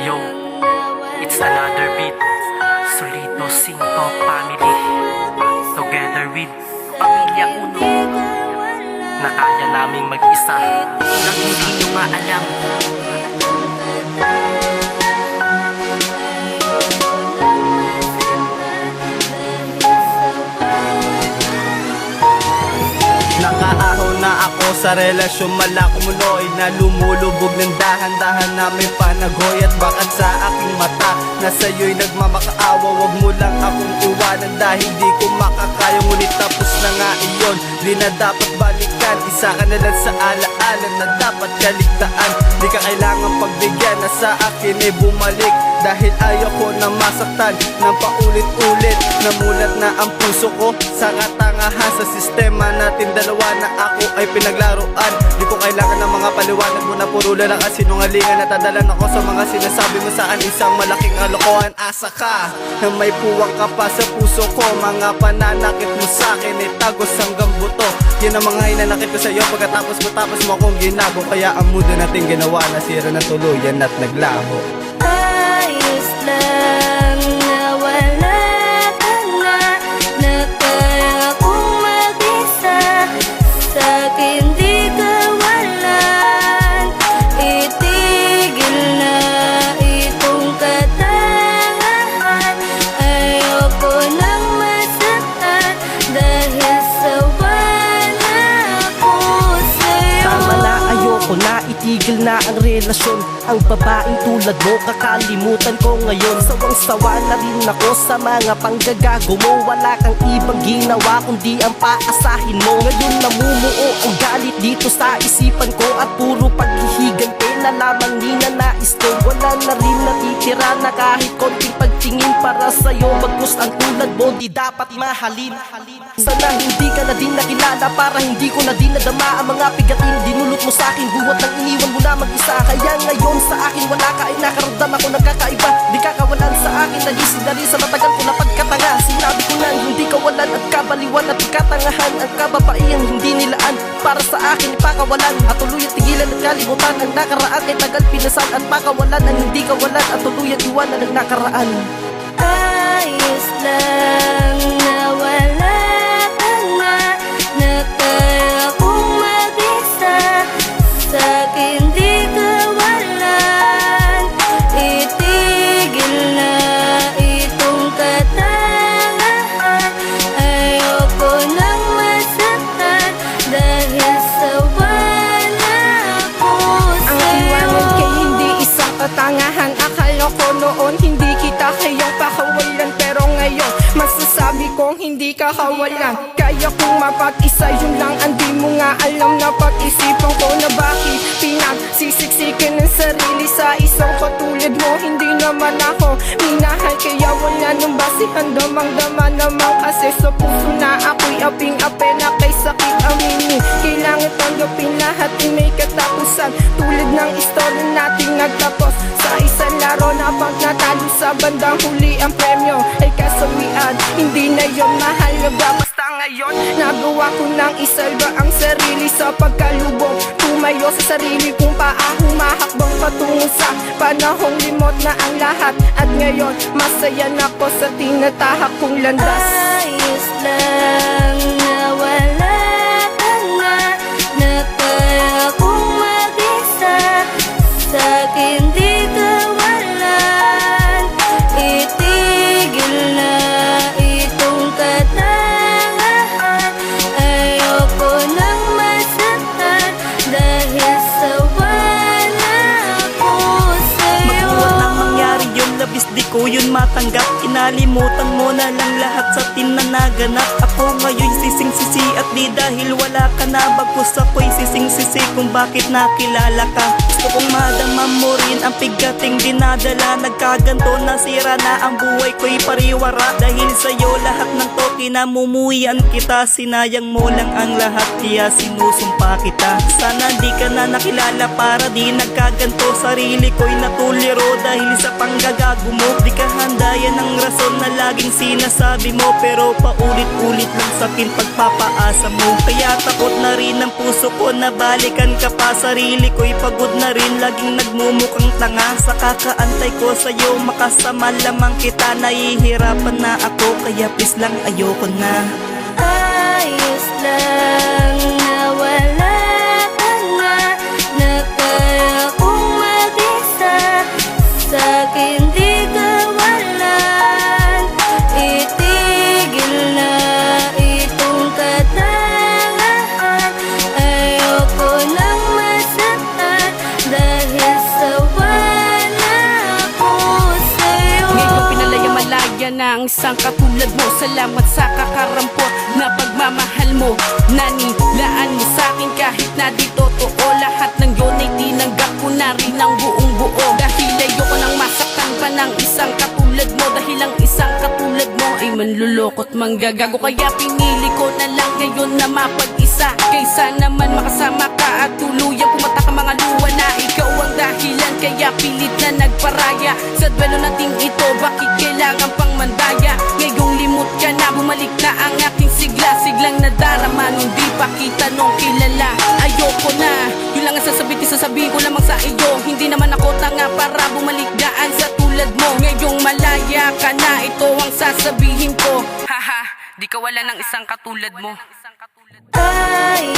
Yo, it's another beat. Solito Cinco Family, together with Pamilya Uno, na kaya naming mag-isa nang hindi nyo maalam. Nakaahon na ako sa relasyon malakumunoy na lumulubog ng dahan-dahan na may panagoy at bakat sa aking mata na sa'yo'y nagmamakaawa. Wag mo lang akong iwanan dahil di ko makakaya, ngunit tapos na nga iyon. Di na dapat balikan, isa ka na lang sa alaala na dapat kaligtaan. Di ka kailangan pagbigyan na sa akin ay bumalik, dahil ayoko na masaktan ng paulit-ulit. Namulat na ang puso ko sa katangahan sa sistema natin dalawa na ako ay pinaglaruan. Di ko kailangan ng mga paliwanag mo na puro lang at sinungalingan. Natadalan ako sa mga sinasabi mo saan, isang malaking kalokohan. Asa ka na may puwang ka pa sa puso ko, mga pananakit mo sa'kin ay tagos hanggang buto. Yan ang mga hinanakit ko sa'yo pagkatapos mo akong ginago. Kaya ang mundo natin ginawa na sira na tuluyan at naglaho. Ayos lang na wala ka na, na kaya kong mag-isa. Sa'kin di ka walan, itigil na itong katangahan. Ayoko nang masaktan dahil sawa na ako sa'yo. Tama na, ayoko na, itigil na ang relasyon. Ang babaeng tulad mo, kakalimutan ko ngayon. Sawang-sawa na rin ako sa mga panggagago mo. Wala kang ibang ginawa kundi ang paasahin mo. Ngayon namumuo ang galit dito sa isipan ko, at puro paghihiganti na lamang ninanais ko. Wala na rin natitira na kahit konting pagtingin para sa'yo. Bagkus ang tulad mo, di dapat mahalin. Sana hindi ka na din nakilala para hindi ko na din nadama ang mga pigatin dinulot mo sa akin. Buwat nang iniwan mo na mag-isa, kaya ngayon sa akin wala ka ay nakaramdam ako nagkakaiba. Di ka kawalan sa akin, nagising na rin sa matagal ko na pagkatanga. Sinabi ko na hindi kawalan at kabaliwan at katangahan. Ang kababaihang hindi nilaan para sa akin ipakawalan, at tuluyang tigilan at kalimutan ang nakaraan. Kay tagal pinasan at pakawalan ang hindi kawalan, at tuluyang iwanan ang nakaraan. Ayos lang na wala ka na, na kaya kong mag-isa. Sa'kin di ka walan, itigil na itong katangahan. Ayoko nang masaktan dahil sawa na ako Ang sa'yo. iwanan kay hindi isang katangahan. Akala ko noon hindi kita kayang pakawalan, pero ngayon masasabi kong hindi ka kawalan. Kaya kong mapag-isa, yun lang ang di mo nga alam. Na pag-isipan ko na bakit pinagsisiksikan ng sarili sa isang katulad mo. Hindi naman ako minahal, kaya wala nang basihan. Damang-dama naman kasi sa puso na ako'y aping-ape na kay sakit aminin. Kailangan tanggapin lahat ay may katapusan, tulad ng istorya nating nagtapos sa isang laro na pag natalo sa bandang huli ang premyo ay kasawian. Hindi na yun mahalaga, basta ngayon nagawa ko nang isalba ang sarili sa pagkalubog. Tumayo sa sarili kong paa, humahakbang patungo sa panahong limot na ang lahat. At ngayon masaya na ako sa tinatahak kong landas. Ayos lang na wala ka na, na kaya kong mag-isa. Sa'kin di ka walan, itigil na itong katangahan. Ayoko nang masaktan dahil sawa na ako sa'yo. Magbuhat na mangyari yun, labis di ko yun matanggap. Inalimutan mo na lang lahat sa tinanaganap. Ako ngayon sising-sisi at di dahil wala ka na. Bagkus ako'y sising-sisi kung bakit nakilala ka. Gusto kong madama mo rin ang pigating dinadala. Nagkaganto na sira na ang buhay ko'y pariwara. Dahil sa'yo lahat ng to kinamumuhian kita. Sinayang mo lang ang lahat kaya sinusumpa kita. Sana di ka na nakilala para di nagkaganto. Sarili ko'y natuliro dahil sa panggagago mo. Di ka Dayan ang rason na laging sinasabi mo, pero paulit-ulit lang sa akin pagpapaasa mo. Kaya takot na rin ang puso ko na balikan ka pa. Sarili ko'y pagod na rin, laging nagmumukhang tanga. Sa kakaantay ko sa'yo, makasama lamang kita. Nahihirapan na ako, kaya please lang ayoko na. Ayos lang na wala ka na, na kaya kong mag-isa. Sa'kin di ka walan, itigil na itong katangahan. Ayoko nang masaktan dahil sawa na ako sa'yo. Ngayon pinalaya-malaya na ang isang katulad mo. Salamat sa kakarampot na pagmamahal mo. Nanilaan mo sa'kin kahit na di totoo. Lahat ng yun ay tinanggap ko na rin ang buong buo. Dahil ayoko nang masaktan pa ng isang katulad mo. Dahil ang isang katulad mo ay manlulokot manggagago. Kaya pinili ko na lang ngayon na mapag-isa, kaysa naman makasama ka at tuluyang pumatak ang mga luwa na ikaw ang dahilan. Kaya pilit na nagparaya sa duelo nating ito. Bakit kailangan pang mandaya? Ngayong limot ka na, bumalik na ang aking sigla. Siglang nadarama nung di pa kita nung kilala. Ayoko na, yun lang ang sasabihin ko lamang sa iyo. Hindi naman ako tanga para bumalik daan sa tulad mo. Ngayong malaya ka na, ito ang sasabihin ko. Haha, di ka wala ng isang katulad mo. Ay